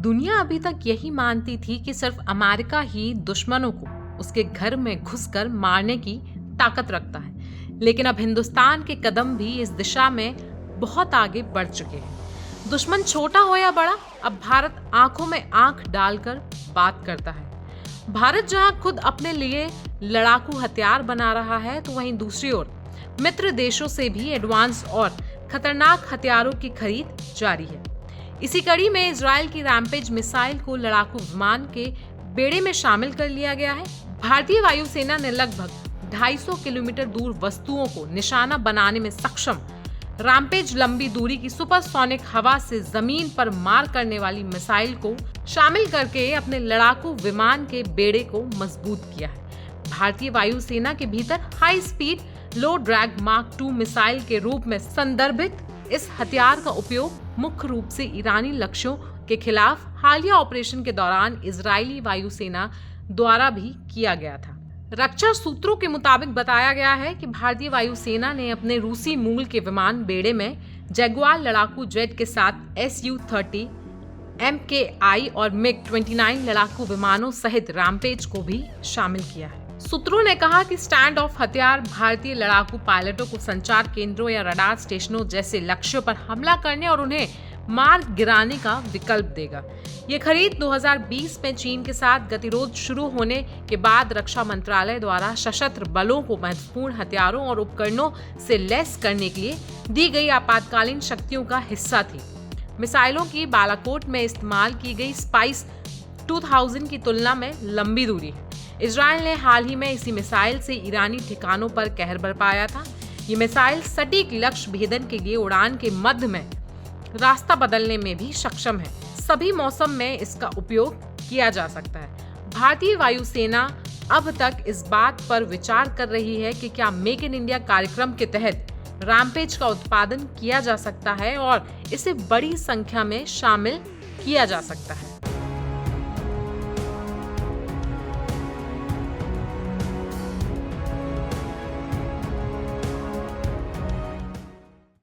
दुनिया अभी तक यही मानती थी कि सिर्फ अमेरिका ही दुश्मनों को उसके घर में घुसकर मारने की ताकत रखता है, लेकिन अब हिंदुस्तान के कदम भी इस दिशा में बहुत आगे बढ़ चुके हैं। दुश्मन छोटा हो या बड़ा, अब भारत आंखों में आंख डालकर बात करता है। भारत जहां खुद अपने लिए लड़ाकू हथियार बना रहा है, तो वहीं दूसरी ओर मित्र देशों से भी एडवांस और खतरनाक हथियारों की खरीद जारी है। इसी कड़ी में इजराइल की रैम्पेज मिसाइल को लड़ाकू विमान के बेड़े में शामिल कर लिया गया है। भारतीय वायुसेना ने लगभग 250 किलोमीटर दूर वस्तुओं को निशाना बनाने में सक्षम रैम्पेज लंबी दूरी की सुपरसोनिक हवा से जमीन पर मार करने वाली मिसाइल को शामिल करके अपने लड़ाकू विमान के बेड़े को मजबूत किया है। भारतीय वायुसेना के भीतर हाई स्पीड लो ड्रैग मार्क 2 मिसाइल के रूप में संदर्भित इस हथियार का उपयोग मुख्य रूप से ईरानी लक्ष्यों के खिलाफ हालिया ऑपरेशन के दौरान इजरायली वायुसेना द्वारा भी किया गया था। रक्षा सूत्रों के मुताबिक बताया गया है कि भारतीय वायुसेना ने अपने रूसी मूल के विमान बेड़े में जैगुआर लड़ाकू जेट के साथ Su-30, MKI और MiG-29 लड़ाकू विमानों सहित रैम्पेज को भी शामिल किया है। सूत्रों ने कहा कि स्टैंड ऑफ हथियार भारतीय लड़ाकू पायलटों को संचार केंद्रों या रडार स्टेशनों जैसे लक्ष्यों पर हमला करने और उन्हें मार गिराने का विकल्प देगा। ये खरीद 2020 में चीन के साथ गतिरोध शुरू होने के बाद रक्षा मंत्रालय द्वारा सशस्त्र बलों को महत्वपूर्ण हथियारों और उपकरणों से लैस करने के लिए दी गई आपातकालीन शक्तियों का हिस्सा थी। मिसाइलों की बालाकोट में इस्तेमाल की गई स्पाइस 2000 की तुलना में लंबी दूरी है। इजराइल ने हाल ही में इसी मिसाइल से ईरानी ठिकानों पर कहर बरपाया था। ये मिसाइल सटीक लक्ष्य भेदन के लिए उड़ान के मध्य में रास्ता बदलने में भी सक्षम है। सभी मौसम में इसका उपयोग किया जा सकता है। भारतीय वायुसेना अब तक इस बात पर विचार कर रही है कि क्या मेक इन इंडिया कार्यक्रम के तहत रैम्पेज का उत्पादन किया जा सकता है और इसे बड़ी संख्या में शामिल किया जा सकता है।